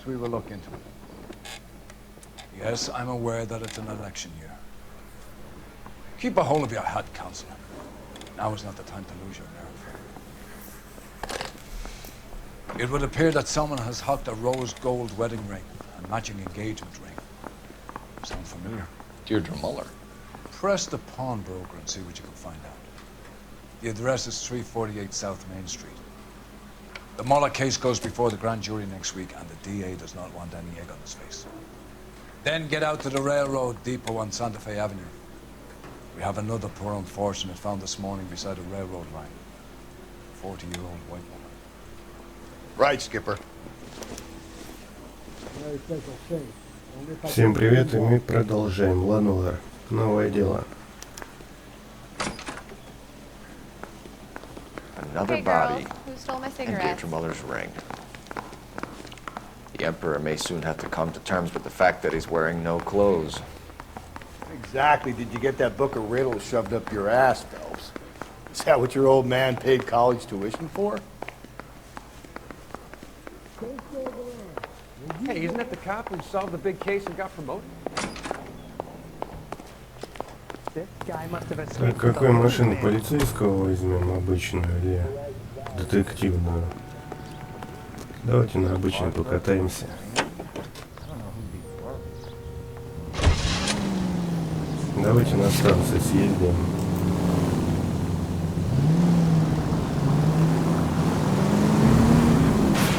we will look into it. Yes, I'm aware that it's an election year. Keep a hold of your head, Counselor. Now is not the time to lose your nerve. It would appear that someone has hocked a rose gold wedding ring and matching engagement ring. Sound familiar? Deirdre Muller. Press the pawnbroker and see what you can find out. The address is 348 South Main Street. The Muller case goes before the grand jury next week, and the DA does not want any egg on his face. Then get out to the railroad depot on Santa Fe Avenue. We have another poor unfortunate found this morning beside a railroad line. 40-year-old white woman. Right, Skipper. Всем привет, и мы продолжаем. Нуар. Новое дело. Another Hey, body. girls. Who stole my And cigarettes? Deirdre Muller's ring. The Emperor may soon have to come to terms with the fact that he's wearing no clothes. Exactly. Did you get that book of riddles shoved up your ass, Phelps? Is that what your old man paid college tuition for? Hey, isn't that the cop who solved the big case and got promoted? This guy must have Так, escaped. какую машину полицейского возьмем? Обычную или детективную? Давайте на обычную покатаемся. Давайте на станцию съездим.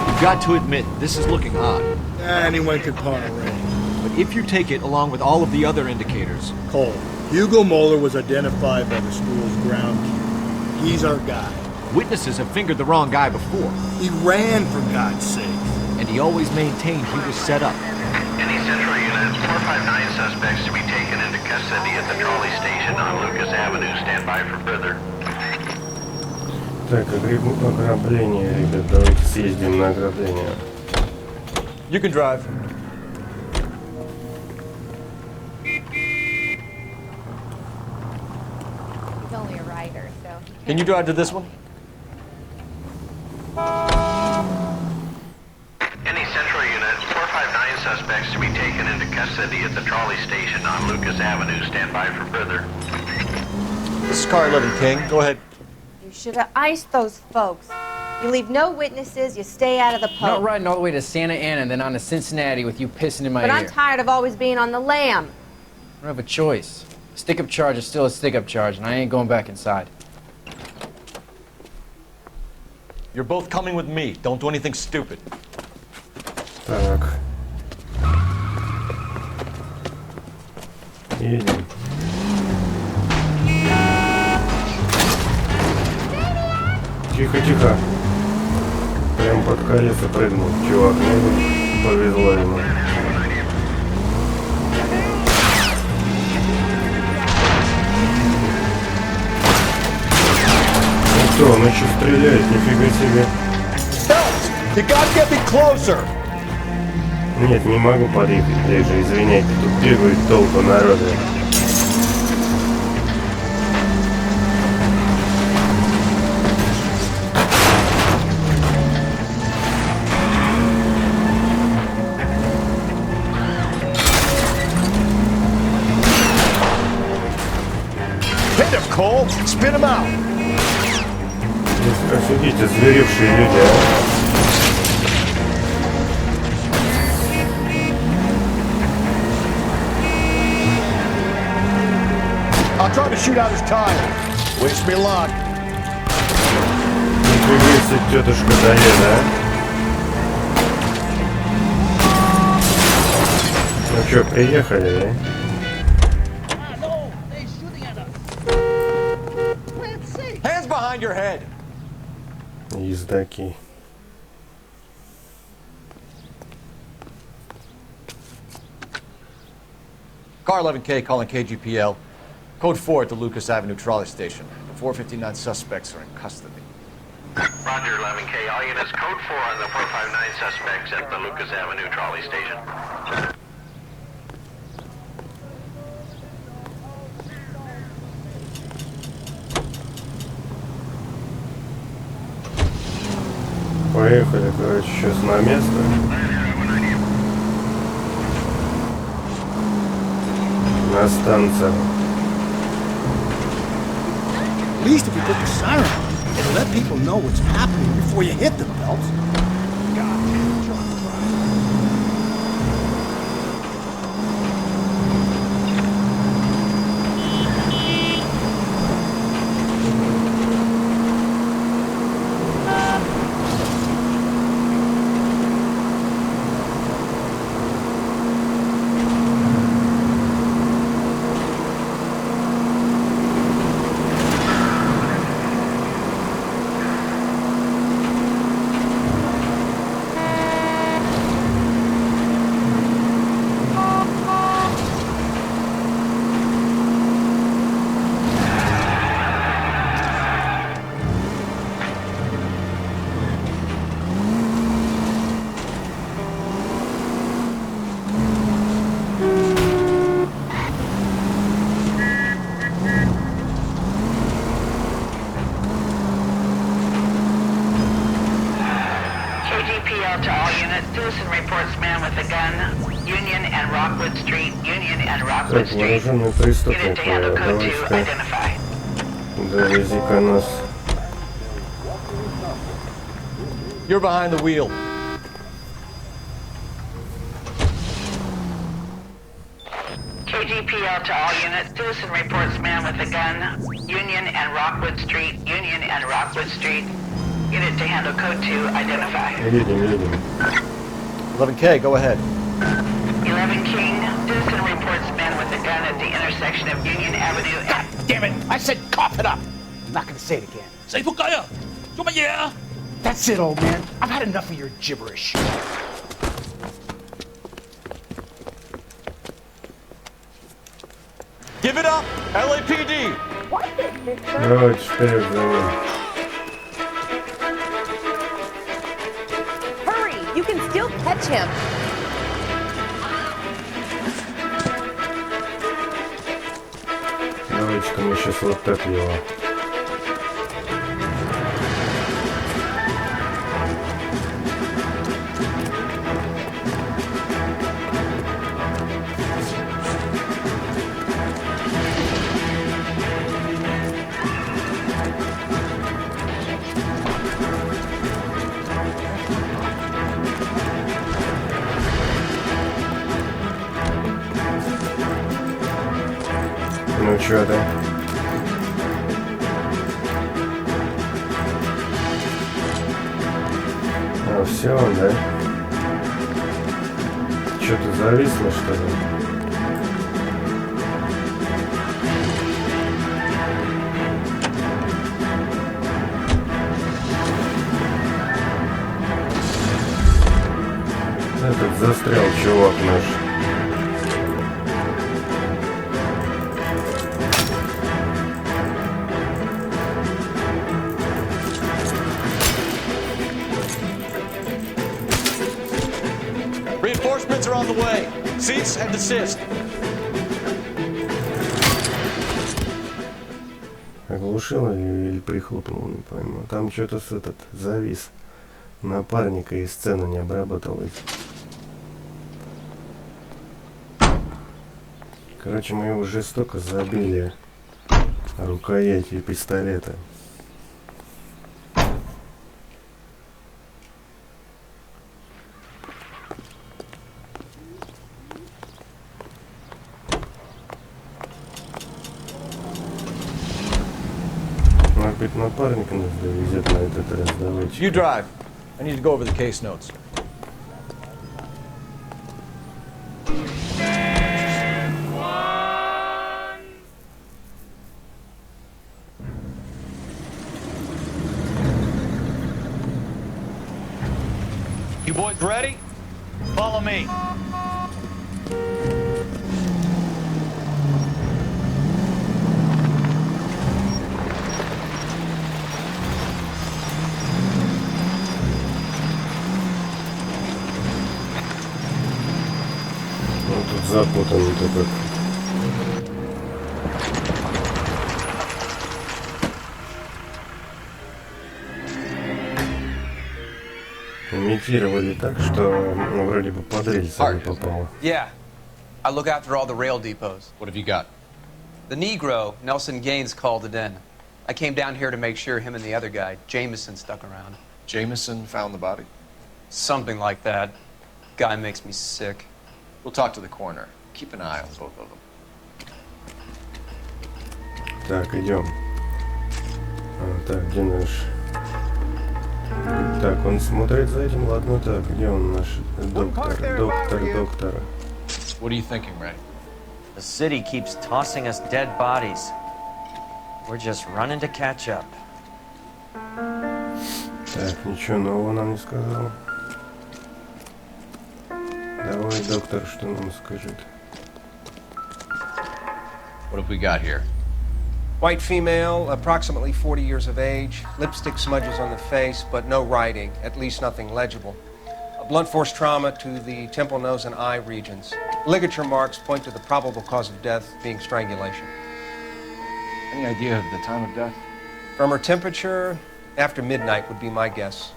You've got to admit, this is looking hot. Anyone could pawn a ring. But if you take it along with all of the other indicators... Cole, Hugo Moeller was identified by the school's groundkeeper. He's our guy. Witnesses have fingered the wrong guy before. He ran, for God's sake. And he always maintained he was set up. Any central units, 459 suspects to be taken into custody at the trolley station on Lucas Avenue. Stand by for further. Так, ограбление, ребят, давайте съездим на ограбление. You can drive. He's only a writer, so... Can you drive to this one? Any central units, 459 suspects to be taken into custody at the trolley station on Lucas Avenue. Stand by for further. This is car 11 King. Go ahead. You should have iced those folks. You leave no witnesses, you stay out of the I'm not poke. riding all the way to Santa Ana and then on to Cincinnati with you pissing in my But ear. I'm tired of always being on the lam. I don't have a choice. Stick-up charge is still a stick-up charge, and I ain't going back inside. You're both coming with me. Don't do anything stupid. Так. Едем. Тихо, тихо. Прям под колеса прыгнул. Чувак, ну повезло ему. Ну что, он еще стреляет, нифига себе. You gotta get me closer! Нет, не могу подъехать ближе, извиняйте, тут бегают толпы народа. Hit him, Cole! Spin him out! Осудите, зверевшие люди, а? I'll try to shoot out his tire. Wish me luck. Нифига себе, тетушка Даяна, а? Ну что, приехали, да? Hands behind your head. Ездаки. Car 11K calling KGPL. Code 4 at the Lucas Avenue trolley station. 459 suspects are in custody. Roger, 11K. All units, code 4 on the 459 suspects at the Lucas Avenue trolley station. Поехали, короче, сейчас на место. На станцию. At least if you put the siren on, it'll let people know what's happening before you hit them, Phelps. KGPL to all units. Citizen reports man with a gun. Union and Rockwood Street. Union and Rockwood Так, Street. вооруженный преступник. Unit to handle code 2. Давай-ка Identify. довези-ка нас. You're behind the wheel. KGPL to all units. Citizen reports man with a gun. Union and Rockwood Street. Union and Rockwood Street. Unit to handle code 2. Identify. Едем. 11K, go ahead. 11 King. Citizen reports man with a gun at the intersection of Union Avenue and... Damn it! I said cough it up! I'm not gonna say it again. That's it, old man. I've had enough of your gibberish. Give it up, LAPD! Давайте вперед за ним. Hurry! You can still catch him. Давайте-ка мы сейчас вот так его. Ну чё там? А, все, да? Чё-то зависло, что ли? Этот застрял чувак наш. Reinforcements are on the way. Cease and desist. Оглушил или прихлопнул, не пойму. Там что-то с этот завис. Напарника и сцену не обработал. Короче, мы его жестоко забили рукоятью пистолета. Опять напарник нас довезет на этот раз. Давайте. You drive. I need to go over the case notes. You boys ready? Follow me. Тут запутано-то как. Имитировали так, что вроде бы под рельсы не попало. Yeah. I look after all the rail depots. What have you got? The Negro, Nelson Gaines, called it in. I came down here to make sure him and the other guy, Jameson, stuck around. Jameson found the body? Something like that. Guy makes me sick. We'll talk to the coroner. Keep an eye on both of them. Так, идем. Так, где наш... Так, он смотрит за этим, ладно, так, где он наш доктор? What are you thinking, Ray? The city keeps tossing us dead bodies. We're just running to catch up. Так, ничего нового нам не сказал. Давай, доктор, что нам скажет? What have we got here? White female, approximately 40 years of age, lipstick smudges on the face, but no writing, at least nothing legible. A blunt force trauma to the temple, nose, and eye regions. Ligature marks point to the probable cause of death being strangulation. Any idea of the time of death? From her temperature, after midnight would be my guess.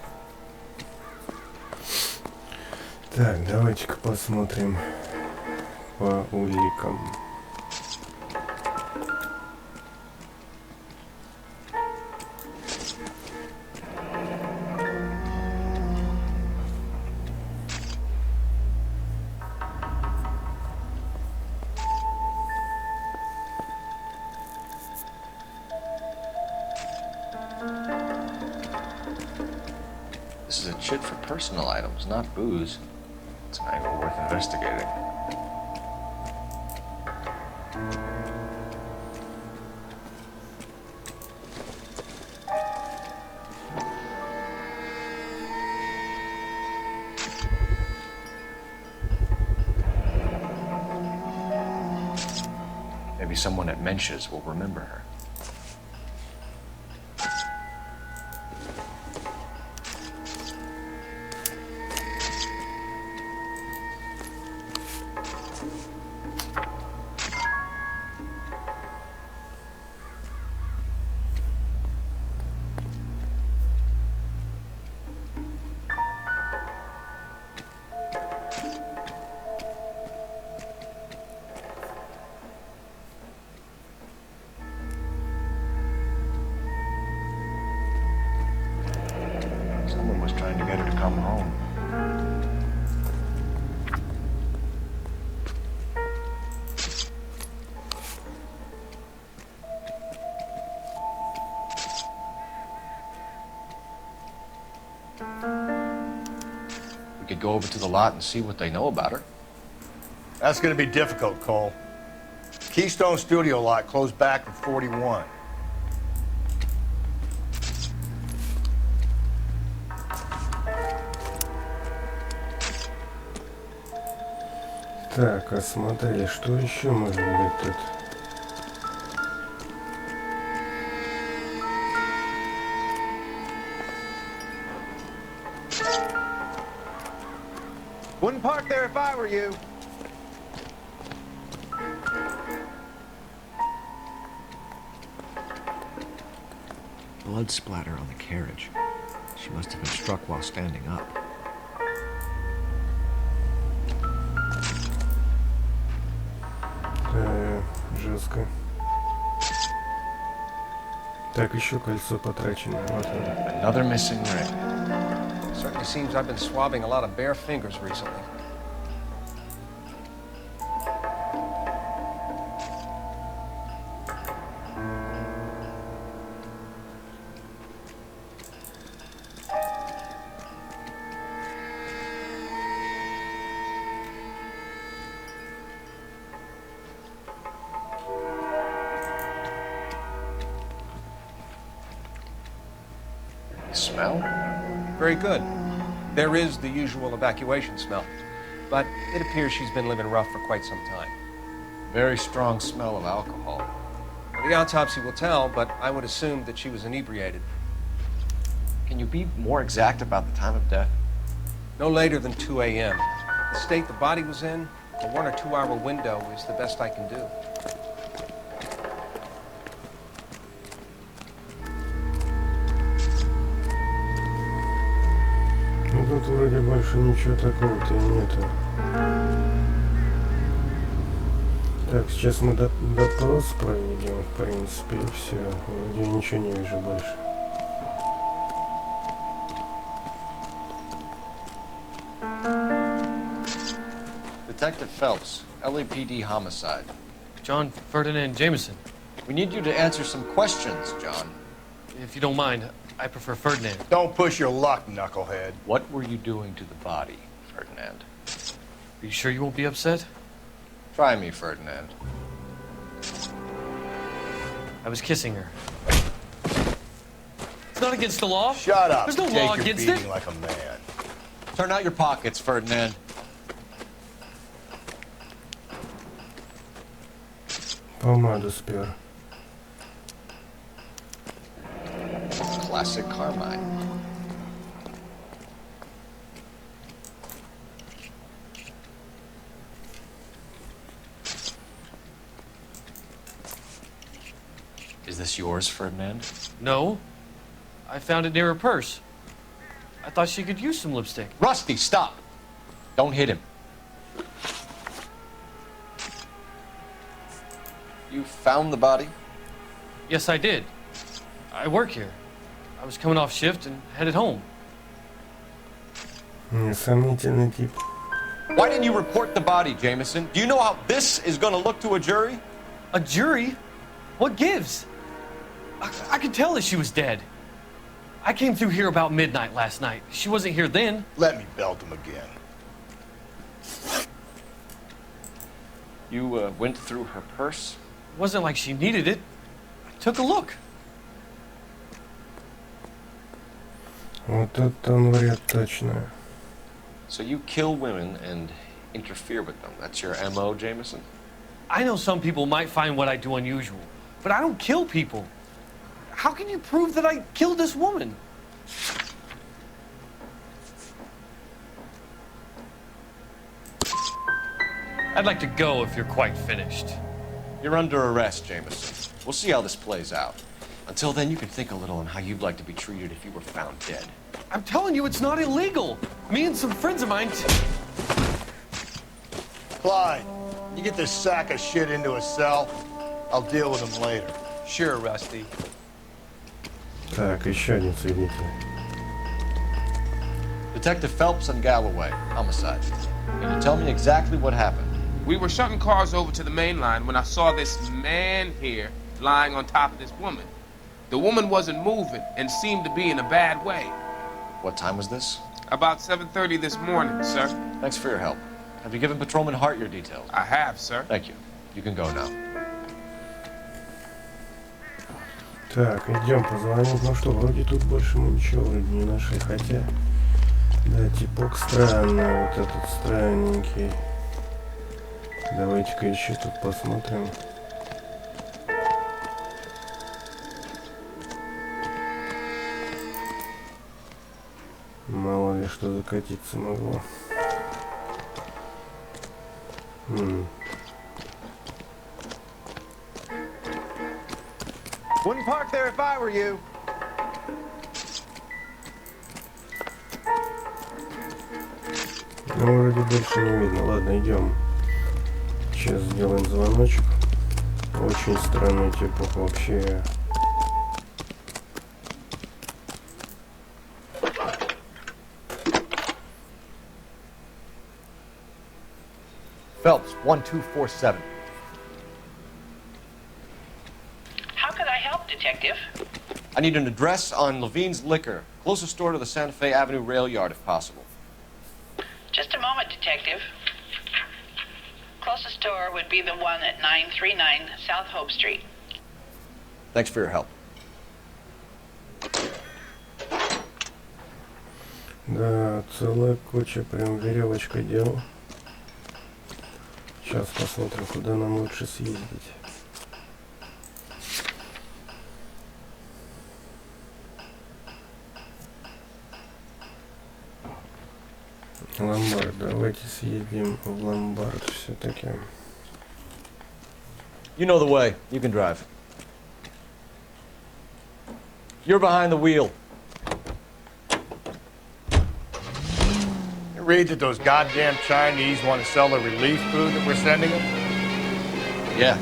Так, давайте-ка посмотрим по уликам. This is a chit for personal items, not booze. It's an angle worth investigating. Maybe someone at Mensch's will remember her. Someone was trying to get her to come home. We could go over to the lot and see what they know about her. That's gonna be difficult, Cole. Keystone Studio lot closed back in 41. Так, а смотри, что еще может быть тут? Wouldn't park there if I were you. Blood splatter on the carriage. She must have been struck while standing up. Жестко. Так, еще кольцо потрачено. Вот оно. Another missing ring. Certainly seems I've been swabbing a lot of bare fingers recently. Smell? Very good. There is the usual evacuation smell, but it appears she's been living rough for quite some time. Very strong smell of alcohol. Well, the autopsy will tell, but I would assume that she was inebriated. Can you be more exact about the time of death? No later than 2 a.m. The state the body was in, a 1 or 2 hour window is the best I can do. Ну тут вроде больше ничего такого-то и нету. Так, сейчас мы допрос проведем, в принципе, и все. Я ничего не вижу больше. Detective Phelps, LAPD homicide. John Ferdinand Jameson. We need you to answer some questions, John. If you don't mind, I prefer Ferdinand. Don't push your luck, knucklehead. What were you doing to the body, Ferdinand? Are you sure you won't be upset? Try me, Ferdinand. I was kissing her. It's not against the law. Shut up. There's no Take law your against beating it. like a man. Turn out your pockets, Ferdinand. Помаду спер. Classic Carmine. Is this yours, Ferdinand? No. I found it near her purse. I thought she could use some lipstick. Rusty, stop! Don't hit him. You found the body? Yes, I did. I work here. I was coming off shift and headed home. Несомнительный тип. Why didn't you report the body, Jameson? Do you know how this is going to look to a jury? A jury? What gives? I could tell that she was dead. I came through here about midnight last night. She wasn't here then. Let me belt him again. You went through her purse? It wasn't like she needed it. I took a look. Вот это он врет точно. So you kill women and interfere with them. That's your MO, Jameson? I know some people might find what I do unusual, but I don't kill people. How can you prove that I killed this woman? I'd like to go if you're quite finished. You're under arrest, Jameson. We'll see how this plays out. Until then, you can think a little on how you'd like to be treated if you were found dead. I'm telling you, it's not illegal. Me and some friends of mine... Clyde, you get this sack of shit into a cell. I'll deal with him later. Sure, Rusty. Так, еще один свидетель. Detective Phelps and Galloway, homicide. Can you tell me exactly what happened? We were shutting cars over to the main line when I saw this man here lying on top of this woman. The woman wasn't moving and seemed to be in a bad way. What time was this? About 7:30 this morning, sir. Thanks for your help. Have you given Patrolman Hart your details? I have, sir. Thank you. You can go now. Так, идем позвонить. Ну что, вроде тут больше мы ничего вроде не нашли, хотя... Да, типок странный, вот этот странненький. Давайте-ка еще тут посмотрим. Мало ли что закатиться могло. Wouldn't park there if I were you. Ну, вроде больше не видно. Ладно, идем. Сейчас сделаем звоночек. Очень странный типок вообще. Phelps, 1247. How could I help, Detective? I need an address on Levine's Liquor. Closest store to the Santa Fe Avenue rail yard, if possible. Just a moment, Detective. Closest store would be the one at 939 South Hope Street. Thanks for your help. Да, целая куча, прям веревочка дел. Сейчас посмотрим, куда нам лучше съездить. Ломбард, давайте съездим в ломбард все-таки. You know the way. You can drive. You're behind the wheel. You read that those goddamn Chinese want to sell the relief food that we're sending them? Yeah.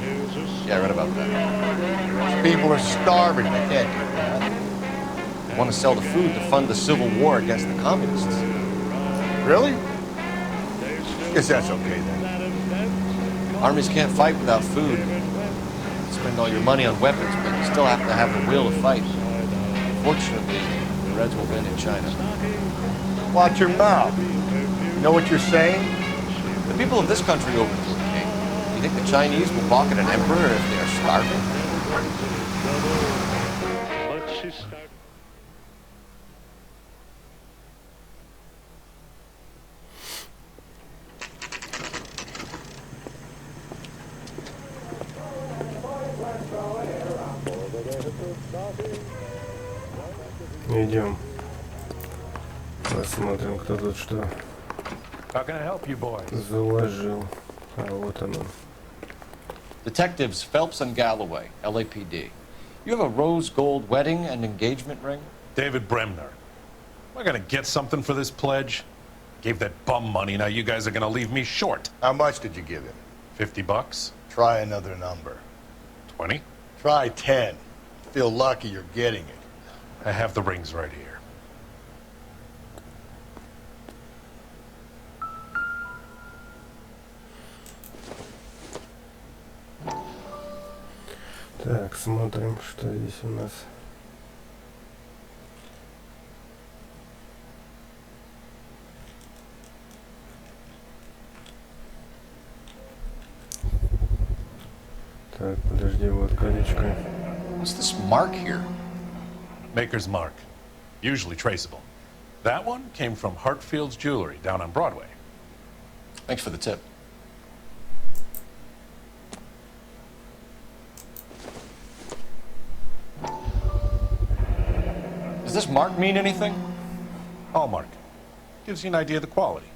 Yeah, I read about that. People are starving. They can't do that. They want to sell the food to fund the civil war against the communists. Really? Guess that's okay then. Armies can't fight without food. You spend all your money on weapons, but you still have to have the will to fight. Fortunately, the Reds will win in China. Watch your mouth. You know what you're saying? The people of this country overthrew a king. You think the Chinese will balk at an emperor if they are starving? Идем. Посмотрим, кто тут что заложил. А вот оно. Detectives Phelps and Galloway, LAPD. You have a rose gold wedding and engagement ring? David Bremner. Am I gonna get something for this pledge? Gave that bum money, now you guys are gonna leave me short. How much did you give him? $50? Try another number. 20? Try 10. Feel lucky you're getting it. I have the rings right here. Так, смотрим, что здесь у нас. Так, подожди, вот колечко. What's this mark here? Maker's mark. Usually traceable. That one came from Hartfield's Jewelry down on Broadway. Thanks for the tip. Does this mark mean anything? Hallmark. Gives you an idea of the quality.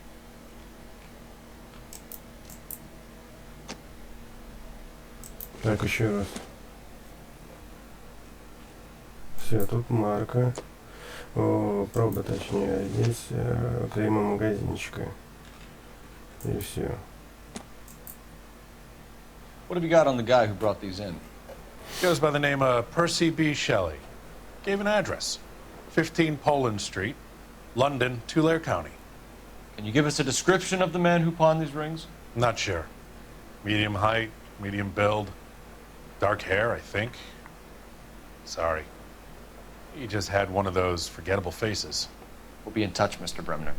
Так, еще раз. Все, тут марка. О, проба точнее. Здесь клеймо магазинчика. И все. What have you got on the guy who brought these in? Goes by the name of Percy B. Shelley. Gave an address. 15 Poland Street, London, Tulare County. Can you give us a description of the man who pawned these rings? Not sure. Medium height, medium build. Dark hair, I think. Sorry. He just had one of those forgettable faces. We'll be in touch, Mr. Bremner.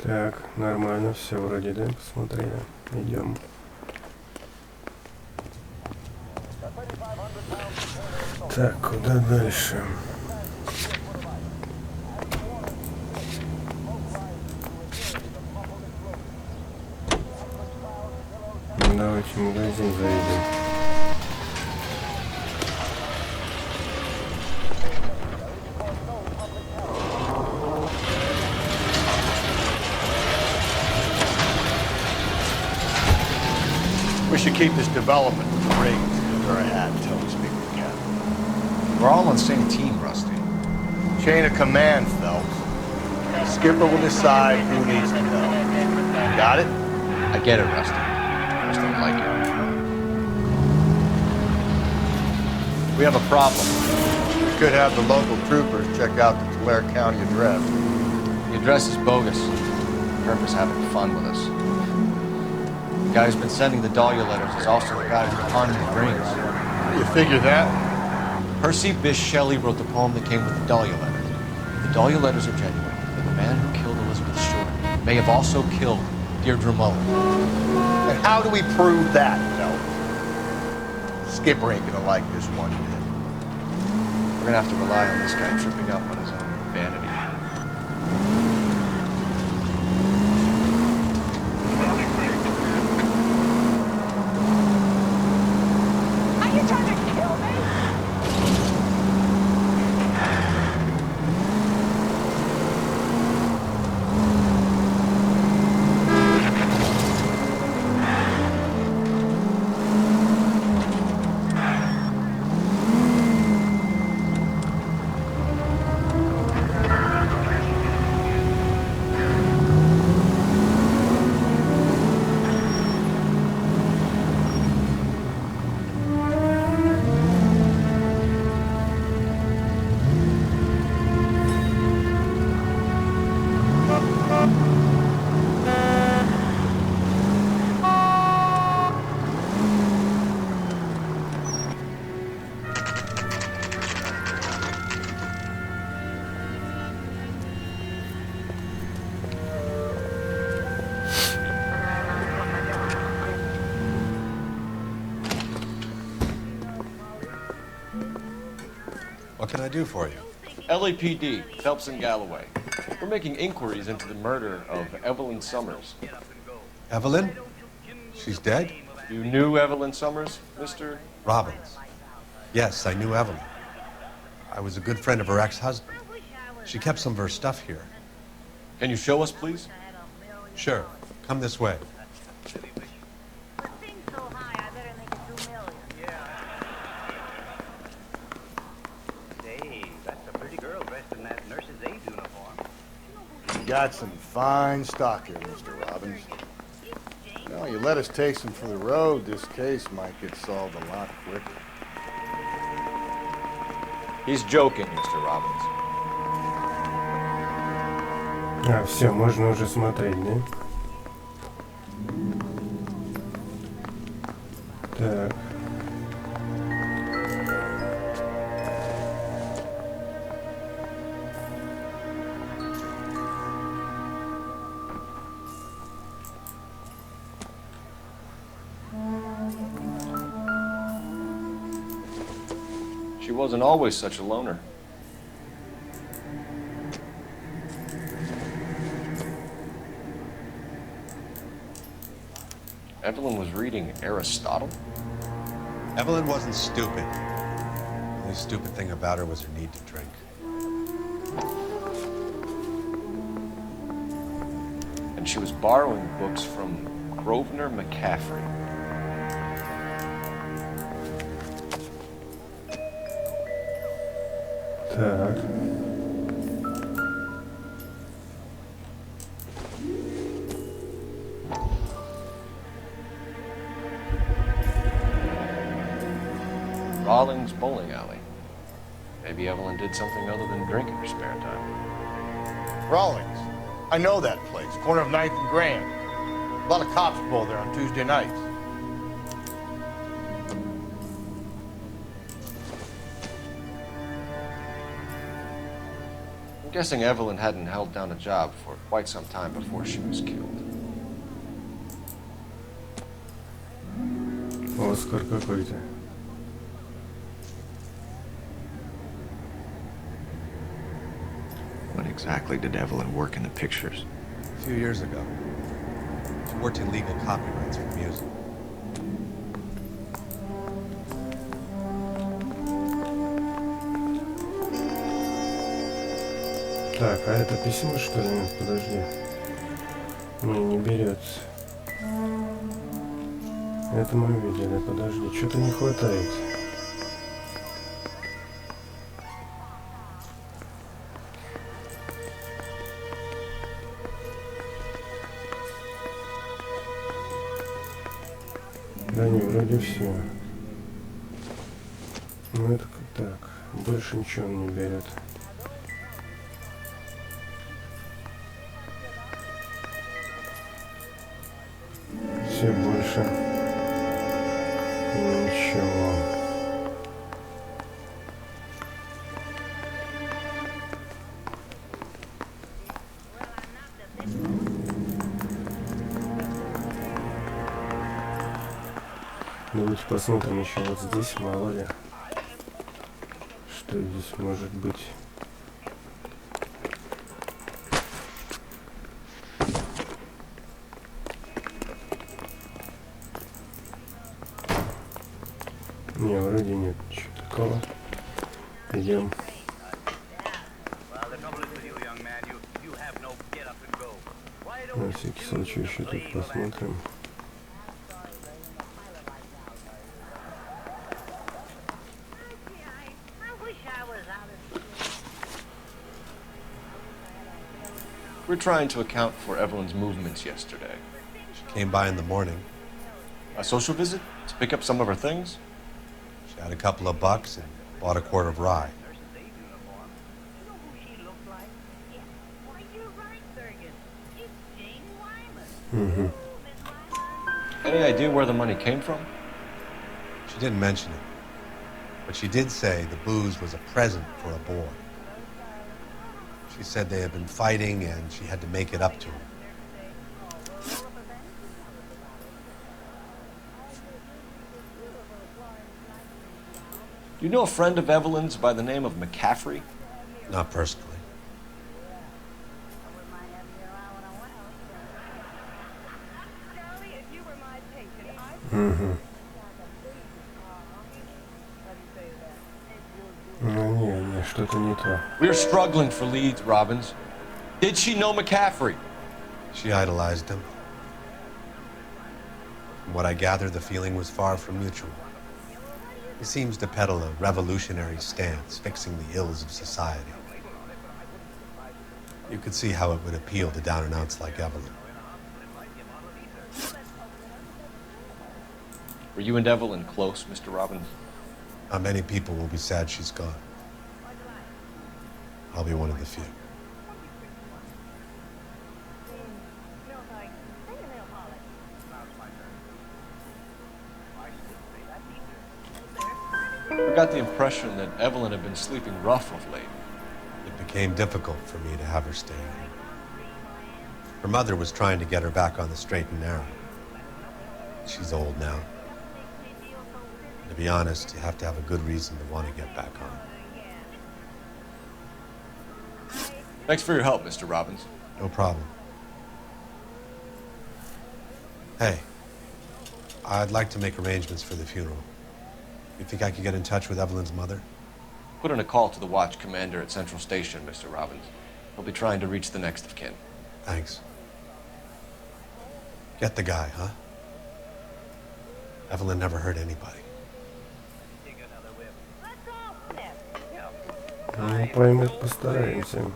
Так, нормально, все вроде, да? Посмотрели. Идем. Так, куда дальше? Давайте в магазин заедем. We should keep this development with the rings under our hat until we speak with Captain. We're all on the same team, Rusty. Chain of command, Phelps. The skipper will decide who needs to know. Got it? I get it, Rusty. I just don't like it. We have a problem. We could have the local troopers check out the Tulare County address. The address is bogus. Herb is having fun with us. The guy who's been sending the Dahlia letters is also the guy who's pawning the rings. How do you figure that? Percy Bysshe Shelley wrote the poem that came with the Dahlia letter. If the Dahlia letters are genuine, then the man who killed Elizabeth Short may have also killed Deirdre Mullen. And how do we prove that, Phelps? Skipper ain't gonna like this one bit. We're gonna have to rely on this guy tripping up on his own vanity. Are you trying to kill me? can I do for you? LAPD, Phelps and Galloway. We're making inquiries into the murder of Evelyn Summers. Evelyn? She's dead? You knew Evelyn Summers, Mr. Robbins. Yes, I knew Evelyn. I was a good friend of her ex-husband. She kept some of her stuff here. Can you show us, please? Sure. Come this way. Got some fine stock here, Mr. Robbins. Well, you let us take some for the road, this case might get solved a lot quicker. He's joking, Mr. Robbins. А, все, можно уже смотреть, да? Так. She wasn't always such a loner. Evelyn was reading Aristotle? Evelyn wasn't stupid. The only stupid thing about her was her need to drink. And she was borrowing books from Grosvenor McCaffrey. Так. Rawlings Bowling Alley. Maybe Evelyn did something other than drink in her spare time. Rawlings. I know that place. Corner of 9th and Grand. A lot of cops roll there on Tuesday nights. I'm guessing Evelyn hadn't held down a job for quite some time before she was killed. Оскар какой-то. When exactly did Evelyn work in the pictures? A few years ago. She worked in legal copyrights for music. Так, а это письмо, что ли? Нет, подожди. Не берется. Это мы видели, подожди. Что-то не хватает. Да не, вроде все. Ну это так. Больше ничего он не берет. Все больше. Ничего. Давайте посмотрим еще вот здесь, мало ли, что здесь может быть. Не, вроде нет ничего такого. Идем. На всякий случай еще тут посмотрим. We're trying to account for Evelyn's movements yesterday. She came by in the morning. A social visit? To pick up some of her things? She had a couple of bucks and bought a quart of rye. Mm-hmm. Any idea where the money came from? She didn't mention it. But she did say the booze was a present for a boy. She said they had been fighting and she had to make it up to him. you know a friend of Evelyn's by the name of McCaffrey? Not personally. Угу. Ну, не, что-то не то. We're struggling for leads, Robbins. Did she know McCaffrey? She idolized him. From what I gather, the feeling was far from mutual. He seems to peddle a revolutionary stance, fixing the ills of society. You could see how it would appeal to down-and-outs like Evelyn. Were you and Evelyn close, Mr. Robbins? Many people will be sad she's gone. I'll be one of the few. I got the impression that Evelyn had been sleeping rough of late. It became difficult for me to have her stay. Her mother was trying to get her back on the straight and narrow. She's old now. To be honest, you have to have a good reason to want to get back on. Thanks for your help, Mr. Robbins. No problem. Hey, I'd like to make arrangements for the funeral. You think I could get in touch with Evelyn's mother? Put in a call to the watch commander at Central Station, Mr. Robbins. He'll be trying to reach the next of kin. Thanks. Get the guy, huh? Evelyn never hurt anybody. Ну, поймать постараемся.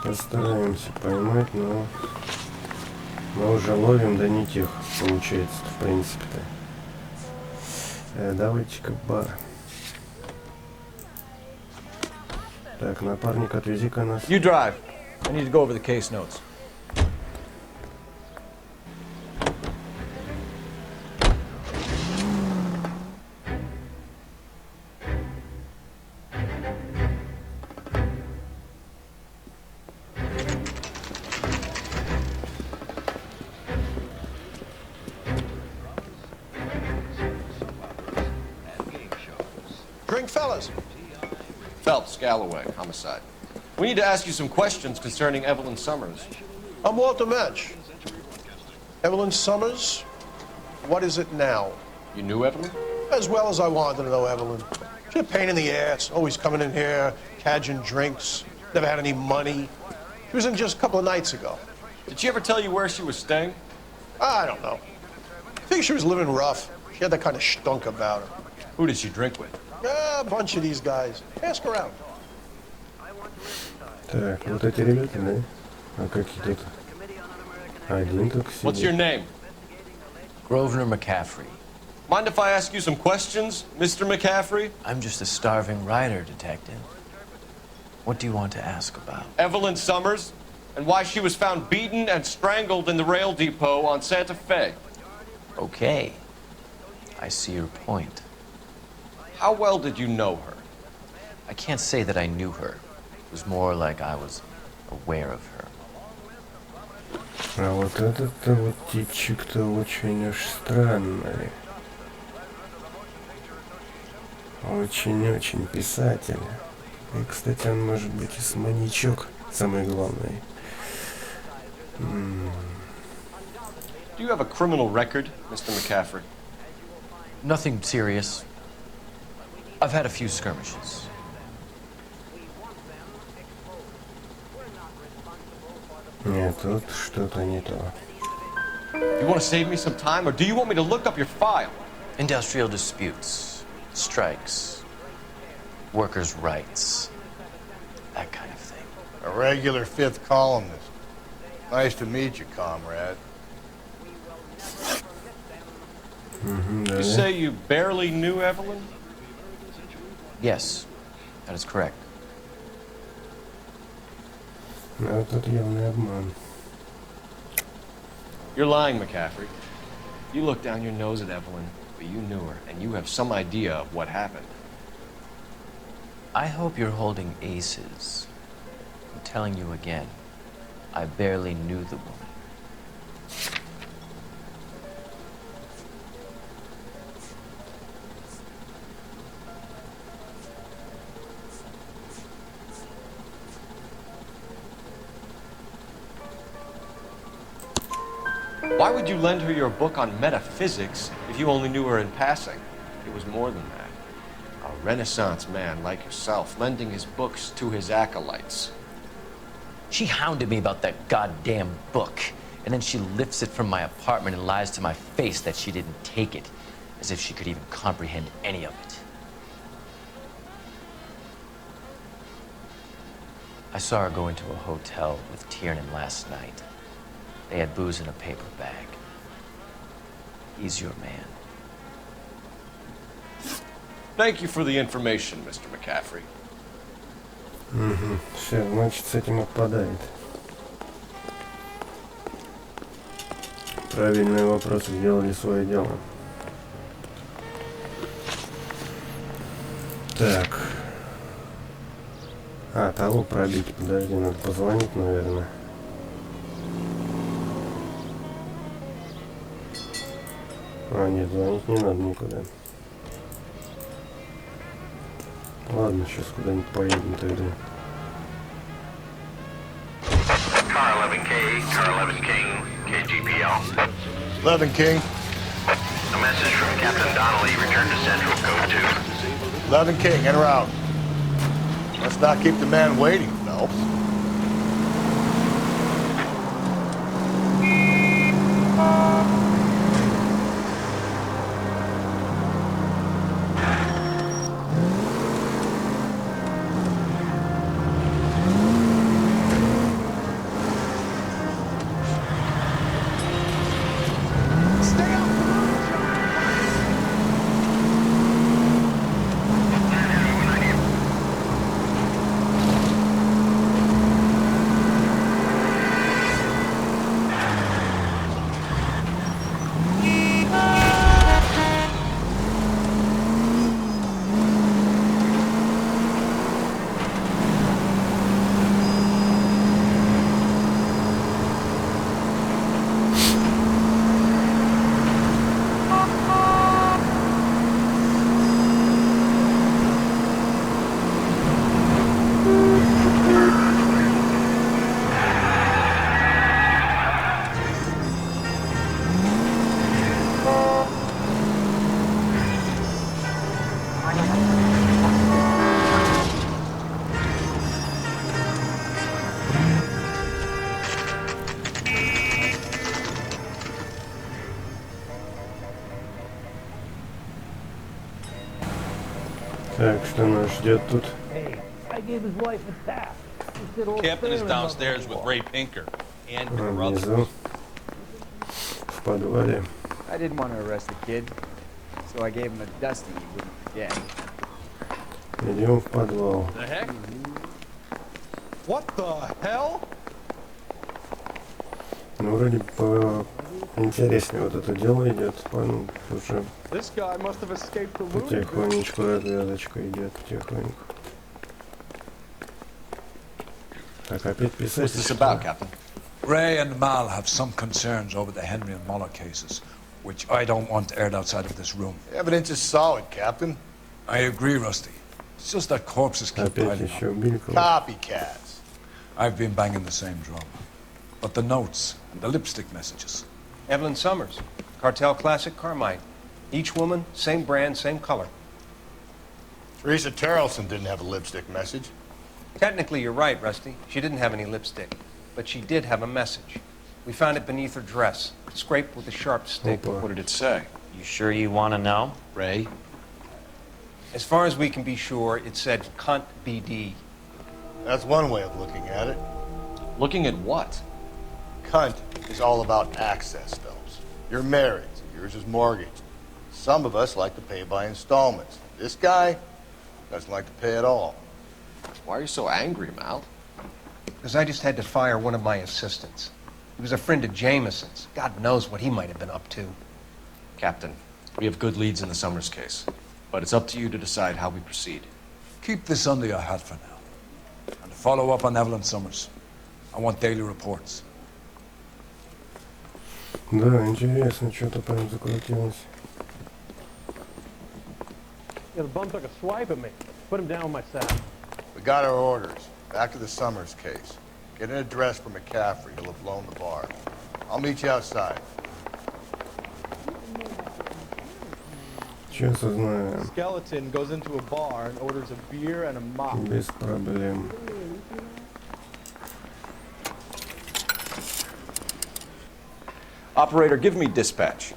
Постараемся поймать, но мы уже ловим, да не тех, получается, в принципе-то. Давайте-ка в бар. Так, напарник, отвези-ка нас. You drive. I need to go over the case notes. Drink, fellas. Phelps, Galloway, homicide. We need to ask you some questions concerning Evelyn Summers. I'm Walter Mensch. Evelyn Summers? What is it now? You knew Evelyn? As well as I wanted to know Evelyn. She's a pain in the ass, always coming in here, cadging drinks, never had any money. She was in just a couple of nights ago. Did she ever tell you where she was staying? I don't know. I think she was living rough. She had that kind of stunk about her. Who did she drink with? A bunch of these guys. Ask around. Так, вот эти ребята, да? А какие тут? Один только сидит. What's your name? Grosvenor McCaffrey. Mind if I ask you some questions, Mr. McCaffrey? I'm just a starving writer, Detective. What do you want to ask about? Evelyn Summers, and why she was found beaten and strangled in the rail depot on Santa Fe. Okay. I see your point. How well did you know her? I can't say that I knew her. It was more like I was aware of her. А вот этот-то вот типчик-то очень уж странный. Очень-очень писатель. И, кстати, он может быть и с маньячок, самое главное. Do you have a criminal record, Mr. McCaffrey? Nothing serious. I've had a few skirmishes. Нет, тут что-то не то. You want to save me some time, or do you want me to look up your file? Industrial disputes, strikes, workers' rights, that kind of thing. A regular fifth columnist. Nice to meet you, comrade. You say you barely knew Evelyn? Yes, that is correct. Ну, тут явный обман. You're lying, McCaffrey. You looked down your nose at Evelyn, but you knew her, and you have some idea of what happened. I hope you're holding aces. I'm telling you again, I barely knew the woman. Why would you lend her your book on metaphysics if you only knew her in passing? It was more than that. A Renaissance man like yourself, lending his books to his acolytes. She hounded me about that goddamn book, and then she lifts it from my apartment and lies to my face that she didn't take it, as if she could even comprehend any of it. I saw her go into a hotel with Tiernan last night. They had booze in a paper bag. He's your man. Thank you for the information, Mr. McCaffrey. Угу. Все, значит, с этим отпадает. Правильные вопросы сделали свое дело. Так. А, того пробить. Подожди, надо позвонить, наверное. А, нет, звонить не надо никуда. Ладно, сейчас куда-нибудь поедем тогда. Car 11K, Car 11 King, KGPL. 11 King. A message from Captain Donnelly. Return to Central, Code 2. 11 King, in or out? Let's not keep the man waiting, Phelps. Так, что нас ждет тут? Captain is downstairs with Ray Pinker and her brother. Внизу. В подвале. I didn't want to arrest the kid, so I gave him a dusting he wouldn't forget. Идем в подвал. The heck? What the hell? Ну, вроде по интереснее вот это дело идет. Он уже This guy must have escaped the wound. потихонечку развязочка идет, потихоньку. Так, опять писать. What's this about, Captain? Ray and Mal have some concerns over the Henry and Muller cases, which I don't want aired outside of this room. The evidence is solid, Captain. I agree, Rusty. It's just that corpses keep Опять piling еще up. Билько. Copycats. I've been banging the same drum. But the notes and the lipstick messages. Evelyn Summers, Cartel Classic Carmine. Each woman, same brand, same color. Teresa Terrelson didn't have a lipstick message. Technically, you're right, Rusty. She didn't have any lipstick. But she did have a message. We found it beneath her dress, scraped with a sharp stick. Опа. What did it say? You sure you want to know? Ray? As far as we can be sure, it said cunt BD. That's one way of looking at it. Looking at what? Cunt is all about access, Phelps. You're married, so yours is mortgaged. Some of us like to pay by installments. This guy doesn't like to pay at all. Why are you so angry, Mal? Because I just had to fire one of my assistants. He was a friend of Jameson's. God knows what he might have been up to. Captain, we have good leads in the Summers case, but it's up to you to decide how we proceed. Keep this under your hat for now. And follow up on Evelyn Summers. I want daily reports. Да, интересно, что-то прям закрутилось. Yeah, the bum took a swipe at me. Put him down with my sack. We got our orders. Back to the Summers case. Get an address for McCaffrey. He'll have blown the bar. I'll meet you outside. Сейчас узнаем. Skeleton goes into a bar and orders a beer and a mop. Без проблем. Operator, give me dispatch.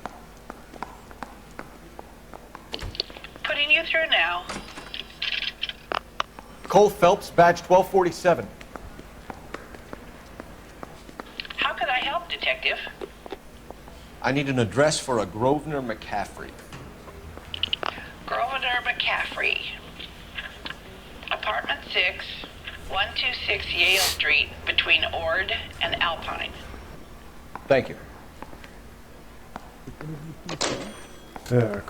Putting you through now. Cole Phelps, badge 1247. How can I help, Detective? I need an address for a Grosvenor McCaffrey. Grosvenor McCaffrey. Apartment 6, 126 Yale Street, between Ord and Alpine. Thank you. Так,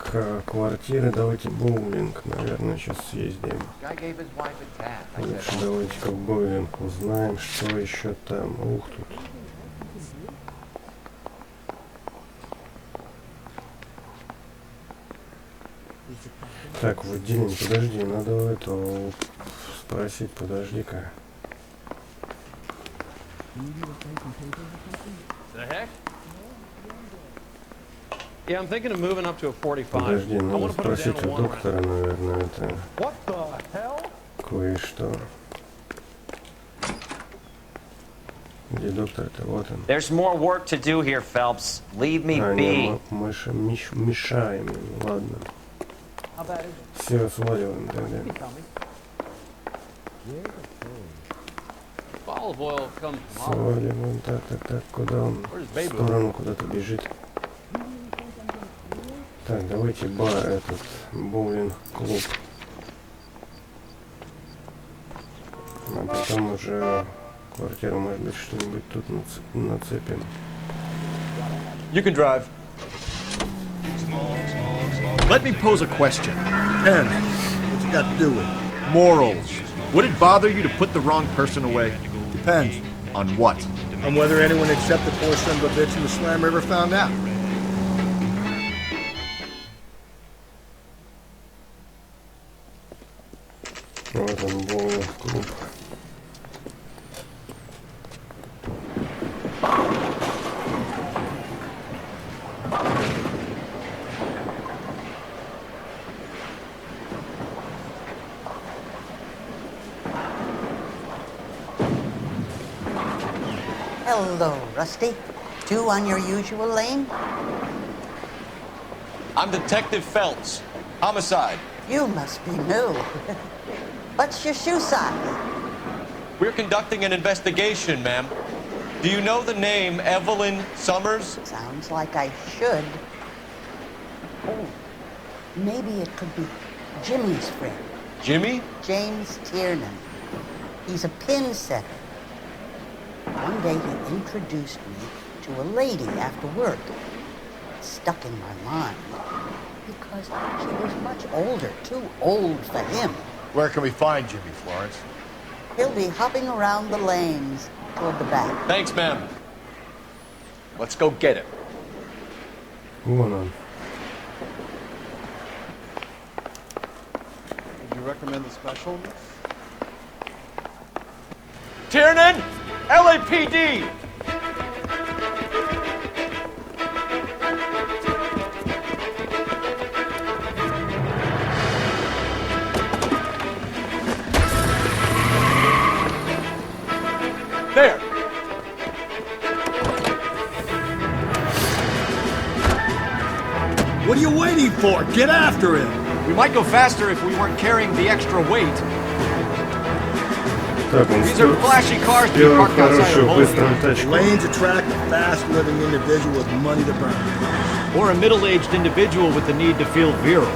квартиры, давайте боулинг, наверное, сейчас съездим. Лучше давайте-ка в боулинг узнаем, что еще там. Ух, тут. Так, вот, Дин, подожди, надо у этого спросить, подожди-ка. The heck? Yeah, I'm thinking of moving up to a 45. Подожди, I надо want to put it down спросить to у one доктора, наверное, это What the hell? кое-что. Где доктор-то? Вот он. There's more work to do here, Phelps. Leave me be. Мы мешаем ему, ладно. Все, сваливаем тогда. Olive oil comes from Сваливаем, так, куда он? В сторону куда-то бежит. Так, давайте бар этот, боулинг-клуб. А потом уже квартиру, может быть, что-нибудь тут нацепим. You can drive. Let me pose a question. Ken, what's it got to do with it? Morals. Would it bother you to put the wrong person away? Depends. On what? On whether anyone except the poor son of a bitch in the slam ever found out. Вот он, боулинг-клуб. Hello, Rusty. Two on your usual lane? I'm Detective Phelps. Homicide. You must be new. What's your shoe size? We're conducting an investigation, ma'am. Do you know the name Evelyn Summers? Sounds like I should. Oh, maybe it could be Jimmy's friend. Jimmy? James Tiernan. He's a pin setter. One day he introduced me to a lady after work. It stuck in my mind because she was much older, too old for him. Where can we find Jimmy, Florence? He'll be hopping around the lanes toward the back. Thanks, ma'am. Let's go get him. Вон он. Would you recommend the special? Tiernan! LAPD! There! What are you waiting for? Get after him! We might go faster if we weren't carrying the extra weight. These are flashy cars to be parked outside of homes. Lanes attract a fast-living individual with money to burn. Or a middle-aged individual with the need to feel virile.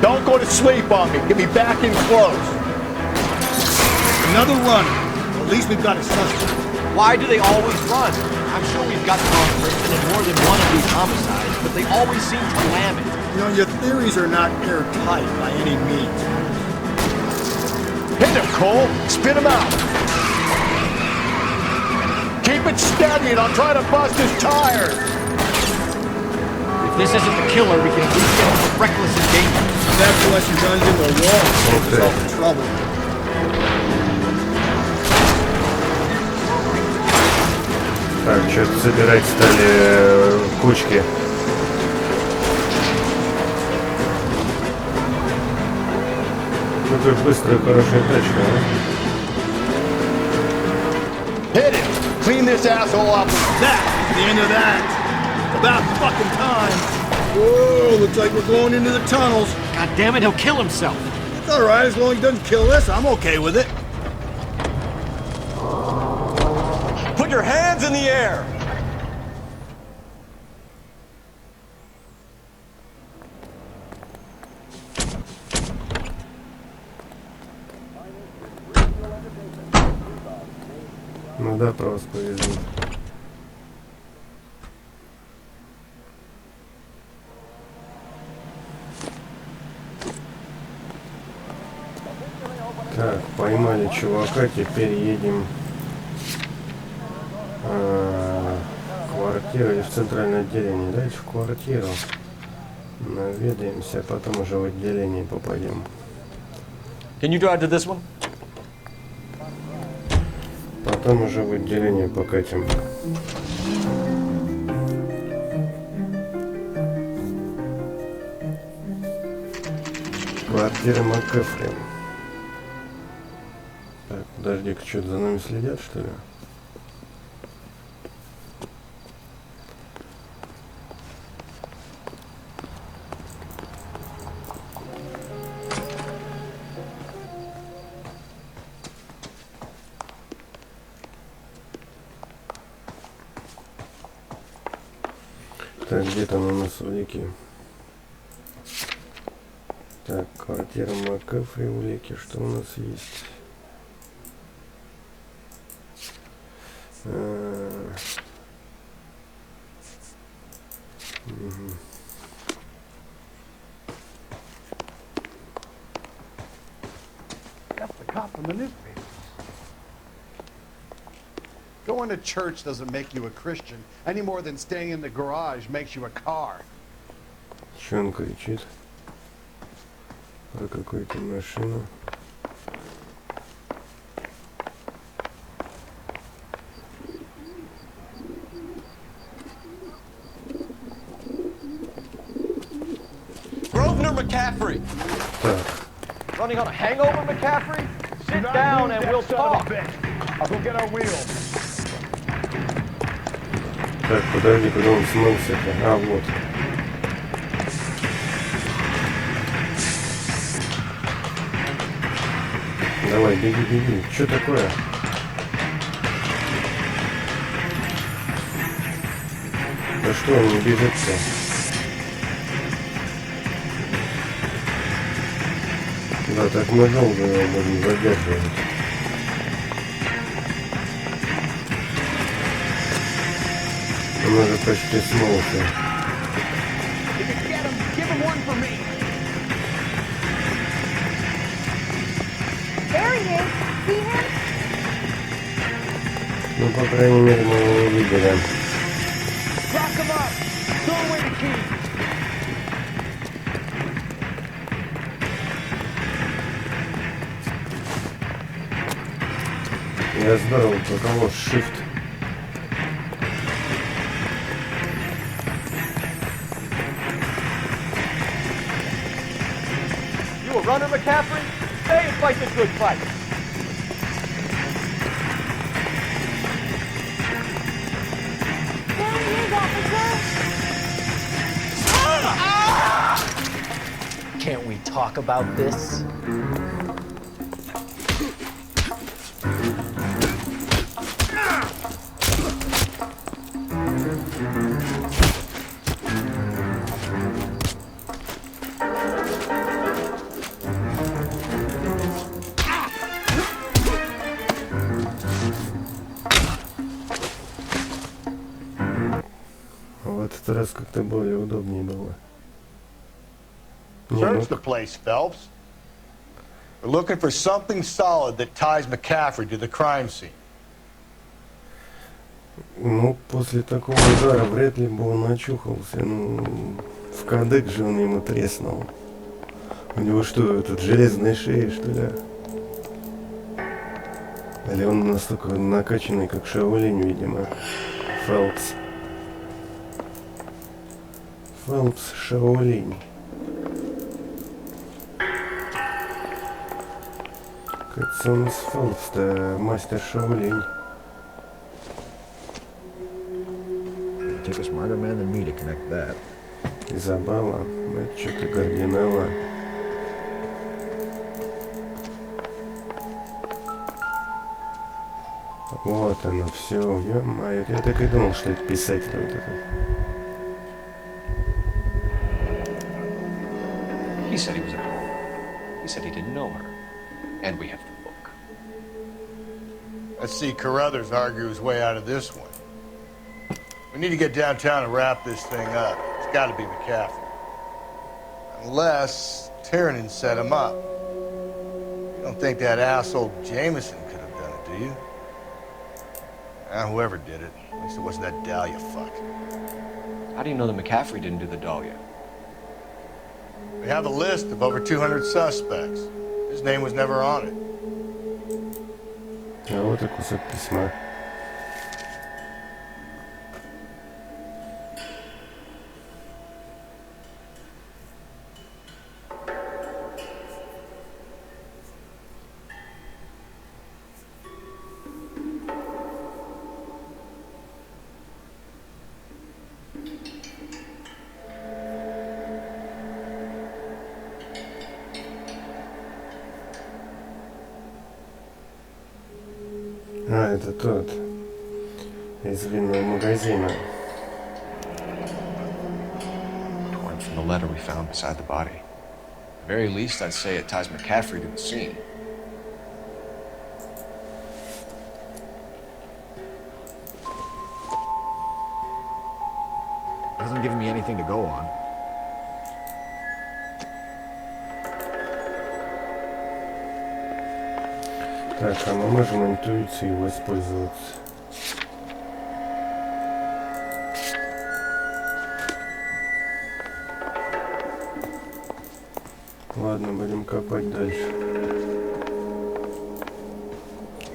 Don't go to sleep on me. Get me back in close. Another runner. At least we've got a suspect. Why do they always run? I'm sure we've got the wrong person in more than one of these homicides, but they always seem to lam it. You know, your theories are not airtight by any means. Hit him, Cole. Spit him out. Keep it steady and I'll try to bust his tires. If this isn't the killer, we can at least get him for reckless endangerment. That's unless he runs into a wall and gets himself in trouble. Так, что-то собирать стали кучки. какая быстрая, хорошая тачка, а? Hit him! Clean this asshole up! That's the end of that! About fucking time! Whoa, looks like we're going into the tunnels. God damn it, he'll kill himself. It's alright, as long as he doesn't kill us, I'm okay with it. Put your hands in the air! Ну да, просто повезло. Так, поймали чувака, теперь едем в квартиру или в центральное отделение. Дальше в квартиру наведаемся, а потом уже в отделение попадем. Can you drive to this one? Потом уже в отделение покатим. Квартира МакКефри. Так, подожди-ка, что-то за нами следят, что ли? Так, где там у нас улики? Так, квартира МакКефри, улики, что у нас есть? That's the cop from the newspaper. Going to church doesn't make you a Christian any more than staying in the garage makes you a car. Че он кричит? Про какую-то машину. McCaffrey! Так. Running on a hangover, McCaffrey? Sit down and we'll talk. I'll go get our wheels. Так, подожди, куда он смылся-то? А, вот. Давай, беги, беги. Что такое? Да что он не бежит-то? Да, так мы долго его будем задерживать. Он уже почти смылся. Ну, по крайней мере, мы его увидели. Я здорово, только вот shift. You a runner, McCaffrey? Stay and fight the good fight. There he is, officer! Can't we talk about this? В этот раз как-то более удобнее было. Search the place, Phelps. We're looking for something solid that ties McCaffrey to the crime scene. Ну, после такого удара вряд ли бы он очухался. Ну, в кадык же он ему треснул. У него что, тут железная шея, что ли? Или он настолько накачанный, как Шаолинь, видимо. Фелпс. Фелпс Шаолинь. Кажется, у нас Фелпс-то мастер Шаолинь. It'll take a smarter man than me to connect that. Изабелла, это что-то Гардинелла. Вот оно все, ё-моё, я так и думал, что это писатель вот этот. He said he was at home. He said he didn't know her. And we have the book. Let's see Carruthers argue his way out of this one. We need to get downtown and wrap this thing up. It's got to be McCaffrey. Unless Tiernan set him up. You don't think that asshole Jameson could have done it, do you? Whoever did it. At least it wasn't that Dahlia fuck. How do you know that McCaffrey didn't do the Dahlia? We have a list of over 200 suspects. His name was never on it. А вот и кусок письма. А, это тот. Из винного магазина. Torn from the letter we found beside the body. At the very least, I'd say it ties McCaffrey to the scene. Hasn't given me anything to go on. Так, а мы можем интуицией воспользоваться. Ладно, будем копать дальше.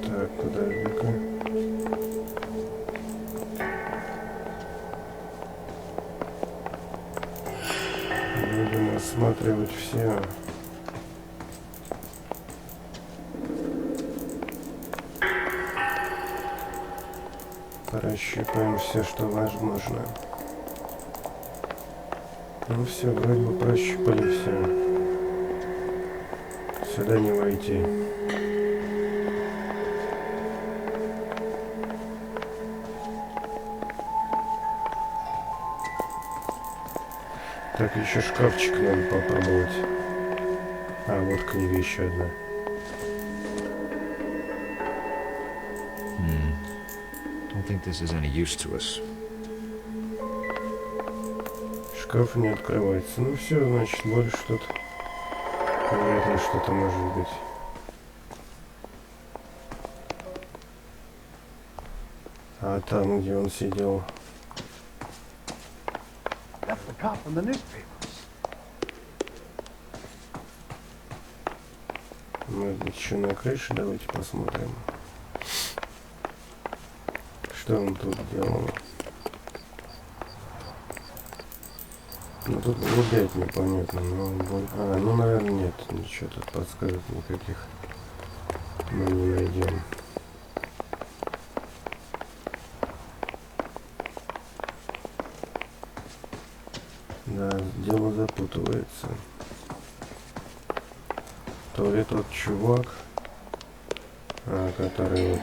Так, подожди-ка. Будем осматривать все. Прощупаем все, что возможно. Ну все, вроде бы прощупали все. Сюда не войти. Так, еще шкафчик надо попробовать. А, вот книга еще одна. Don't think this is any use to us. Шкаф не открывается. Ну все, значит, больше тут вряд ли что-то может быть. А там, где он сидел. That's the cop from the newspapers. Может быть, еще на крыше, давайте посмотрим. Что он тут делал? Ну тут опять непонятно, но он будет... А, ну наверное нет, ничего тут подсказок никаких мы не найдем. Да, дело запутывается. То ли тот чувак, который вот...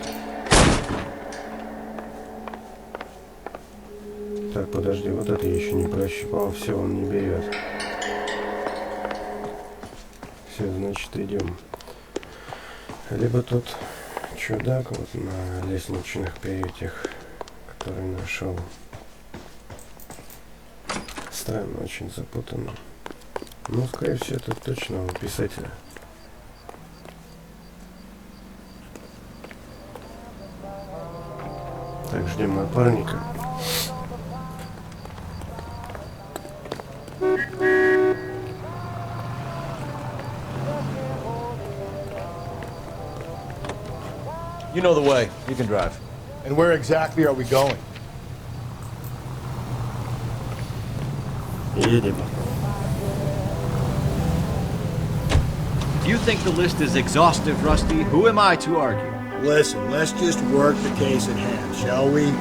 Так, подожди, вот это я еще не прощупал, все, он не берет. Все, значит, идем. Либо тот чудак вот на лестничных перетях, который нашел. Странно, очень запутанно. Ну, скорее всего, это точно у писателя. Так, ждем напарника. You know the way. You can drive. And where exactly are we going? Едем. you think the list is exhaustive, Rusty, who am I to argue? Listen, let's just work the case at hand, shall we?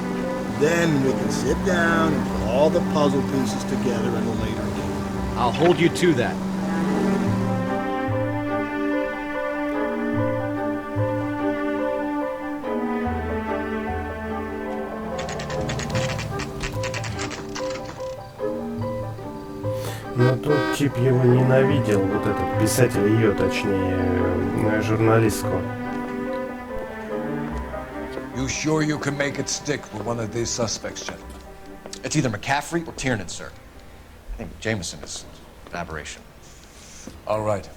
Then we can sit down and put all the puzzle pieces together at a later date. I'll hold you to that. Но тут тип его ненавидел, вот этот писатель, ее точнее, журналистку. You sure you can make it stick with one of these suspects, gentlemen? It's either McCaffrey or Tiernan, sir. I think Jameson is an aberration. All right.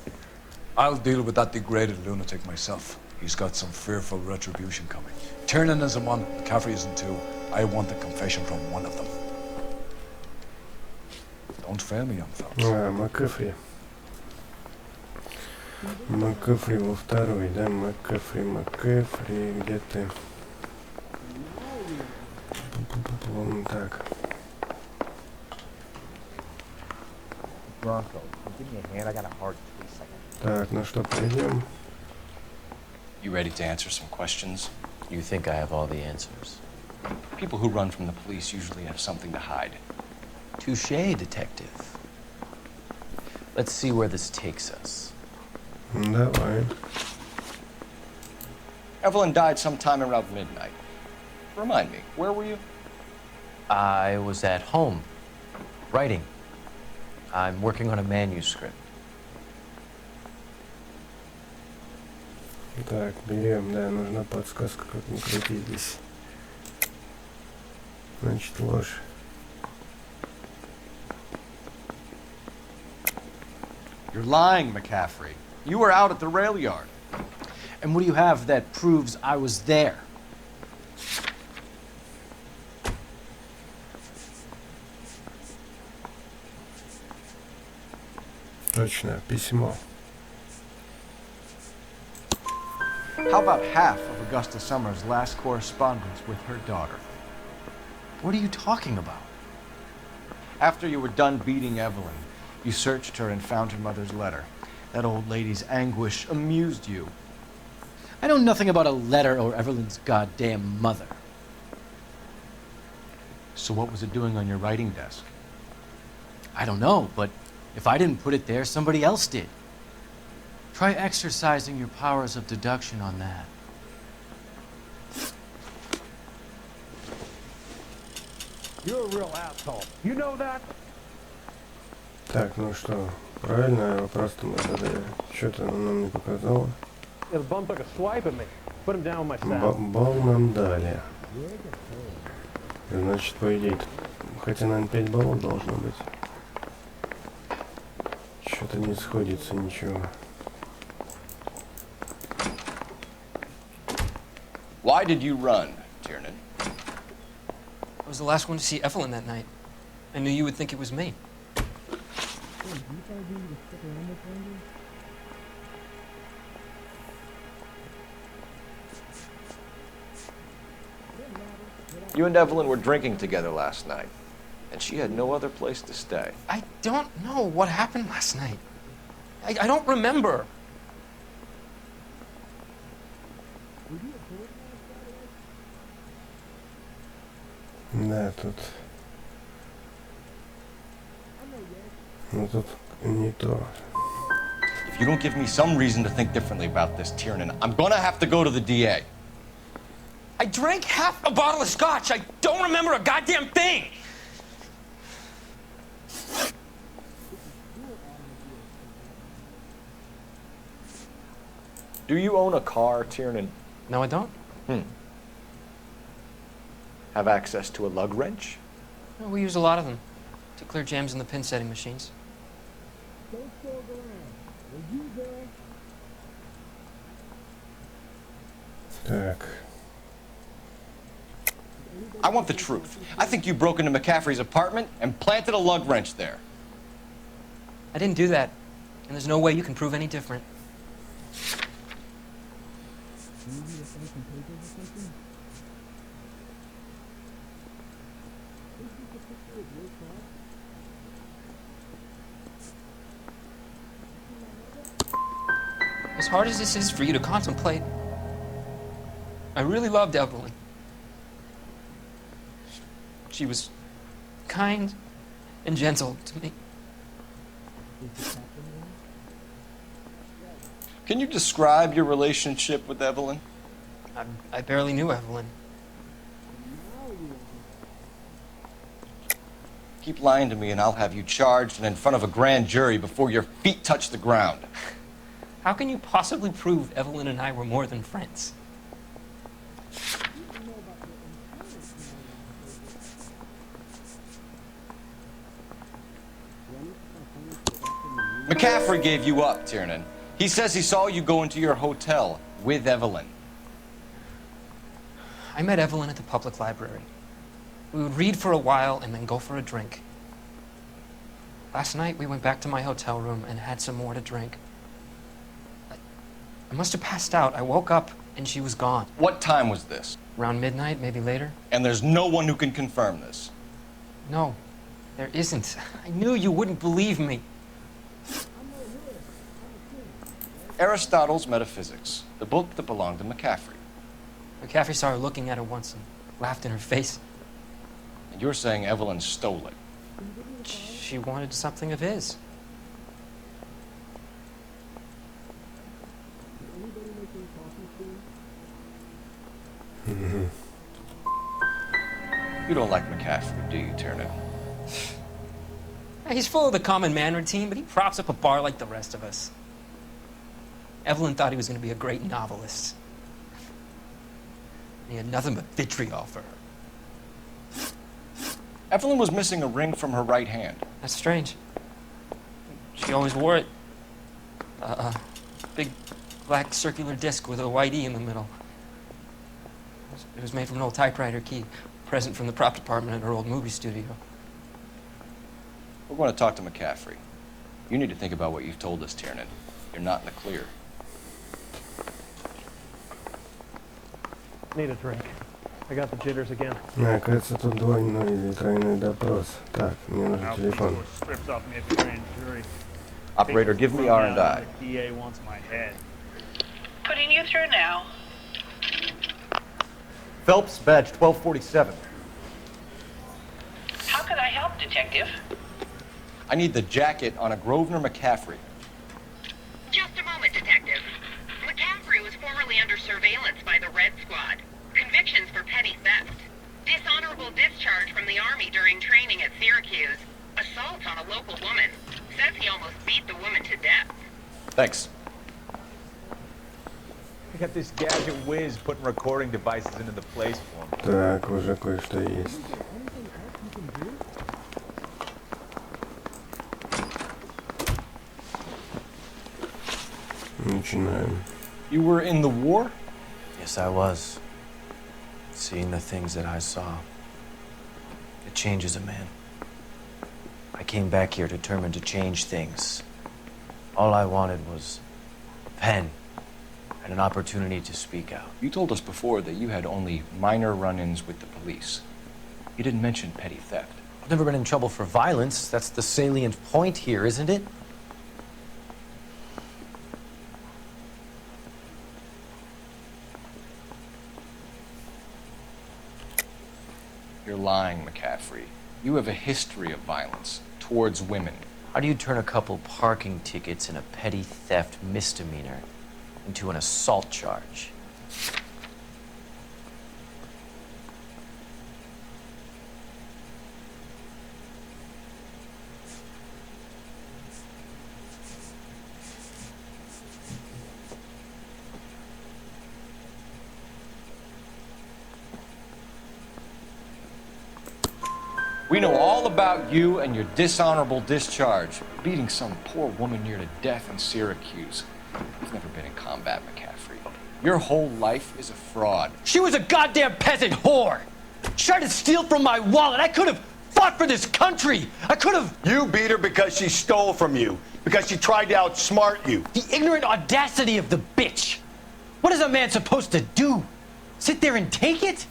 I'll deal with that degraded lunatic myself. He's got some fearful retribution coming. Tiernan isn't one, McCaffrey isn't two. I want a confession from one of them. Don't fail me, young fellas. МcCaffrey. МcCaffrey во второй, да? МcCaffrey, где ты? Вон так. Так, ну что, пойдем? You ready to answer some questions? You think I have all the answers? People who run from the police usually have something to hide. Touché, detective. Let's see where this takes us. Давай. Evelyn died sometime around midnight. Remind me, where were you? I was at home, writing. I'm working on a manuscript. Так, берем, да, нужна подсказка, как не крутить здесь. Значит, ложь. You're lying, McCaffrey. You were out at the rail yard. And what do you have that proves I was there? Точно, письмо. How about half of Augusta Summers' last correspondence with her daughter? What are you talking about? After you were done beating Evelyn, you searched her and found her mother's letter. That old lady's anguish amused you. I know nothing about a letter or Evelyn's goddamn mother. So what was it doing on your writing desk? I don't know, but if I didn't put it there, somebody else did. Try exercising your powers of deduction on that. You're a real asshole. You know that? Так, ну что, правильно вопрос-то мы задали. Что-то она нам не показала. Бал нам дали. Значит, по идее, хотя, наверное, 5 баллов должно быть. Что-то не сходится ничего. Why did you run, Tiernan? I was the last one to see Evelyn that night. I knew you would think it was me. You and Evelyn were drinking together last night, and she had no other place to stay. I don't know what happened last night. I don't remember. Да, тут... Ну, тут не то. If you don't give me some reason to think differently about this, Tiernan, I'm gonna have to go to the DA. I drank half a bottle of scotch. I don't remember a goddamn thing. Do you own a car, Tiernan? No, I don't. Have access to a lug wrench? Well, we use a lot of them to clear jams in the pin setting machines. Так. I want the truth. I think you broke into McCaffrey's apartment and planted a lug wrench there. I didn't do that, and there's no way you can prove any different. As hard as this is for you to contemplate, I really loved Evelyn. She was kind and gentle to me. Can you describe your relationship with Evelyn? I barely knew Evelyn. Keep lying to me and I'll have you charged and in front of a grand jury before your feet touch the ground. How can you possibly prove Evelyn and I were more than friends? McCaffrey gave you up, Tiernan. He says he saw you go into your hotel with Evelyn. I met Evelyn at the public library. We would read for a while and then go for a drink. Last night, we went back to my hotel room and had some more to drink. I must have passed out. I woke up and she was gone. What time was this? Around midnight, maybe later. And there's no one who can confirm this? No, there isn't. I knew you wouldn't believe me. Aristotle's Metaphysics, the book that belonged to McCaffrey. McCaffrey saw her looking at it once and laughed in her face. And you're saying Evelyn stole it? She wanted something of his. You don't like McCaffrey, do you, Tiernan? He's full of the common man routine, but he props up a bar like the rest of us. Evelyn thought he was going to be a great novelist. He had nothing but vitriol for her. Evelyn was missing a ring from her right hand. That's strange. She always wore it. A big black circular disc with a white E in the middle. It was made from an old typewriter key, present from the prop department at her old movie studio. We're going to talk to McCaffrey. You need to think about what you've told us, Tiernan. You're not in the clear. Need a drink. I got the jitters again. Кажется, тут двойной или тройной допрос. Так, мне нужен телефон. Operator, give me R&I. DA wants my head. Putting you through now. Phelps, badge 1247. How could I help, Detective? I need the jacket on a Grosvenor McCaffrey. Just a moment, Detective. McCaffrey was formerly under surveillance by the Red Squad. Convictions for petty theft. Dishonorable discharge from the Army during training at Syracuse. Assault on a local woman. Says he almost beat the woman to death. Thanks. I got this gadget whiz putting recording devices into the place for me. Так, уже кое-что есть. Начинаем. You were in the war? Yes, I was. Seeing the things that I saw, it changes a man. I came back here determined to change things. All I wanted was a pen and an opportunity to speak out. You told us before that you had only minor run-ins with the police. You didn't mention petty theft. I've never been in trouble for violence. That's the salient point here, isn't it? You're lying, McCaffrey. You have a history of violence towards women. How do you turn a couple parking tickets and a petty theft misdemeanor into an assault charge? We know all about you and your dishonorable discharge, beating some poor woman near to death in Syracuse. You've never been in combat, McCaffrey. Your whole life is a fraud. She was a goddamn peasant whore. She tried to steal from my wallet. I could have fought for this country. I could have. You beat her because she stole from you, because she tried to outsmart you. The ignorant audacity of the bitch. What is a man supposed to do? Sit there and take it?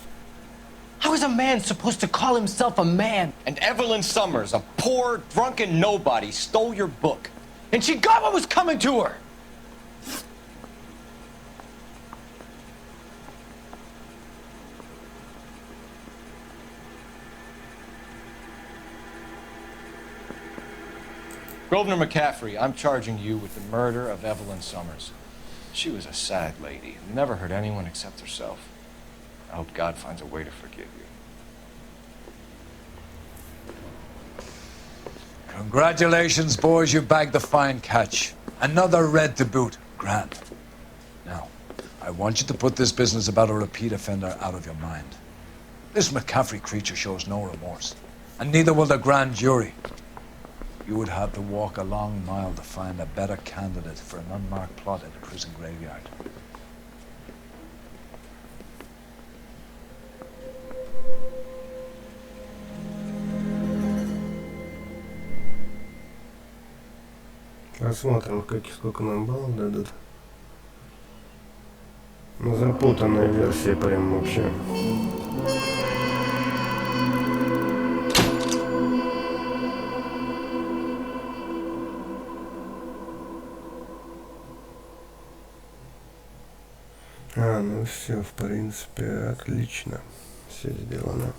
How is a man supposed to call himself a man? And Evelyn Summers, a poor, drunken nobody, stole your book. And she got what was coming to her. Grosvenor McCaffrey, I'm charging you with the murder of Evelyn Summers. She was a sad lady who never hurt anyone except herself. I hope God finds a way to forgive you. Congratulations, boys, you bagged the fine catch. Another red to boot. Grand. Now, I want you to put this business about a repeat offender out of your mind. This McCaffrey creature shows no remorse, and neither will the grand jury. You would have to walk a long mile to find a better candidate for an unmarked plot in a prison graveyard. Посмотрим, сколько нам баллов дадут. Ну, запутанная версия прям вообще. Ну все, в принципе, отлично. Все сделано.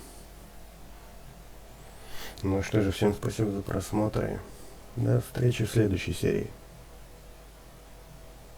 Ну что же, всем спасибо за просмотр и до встречи в следующей серии.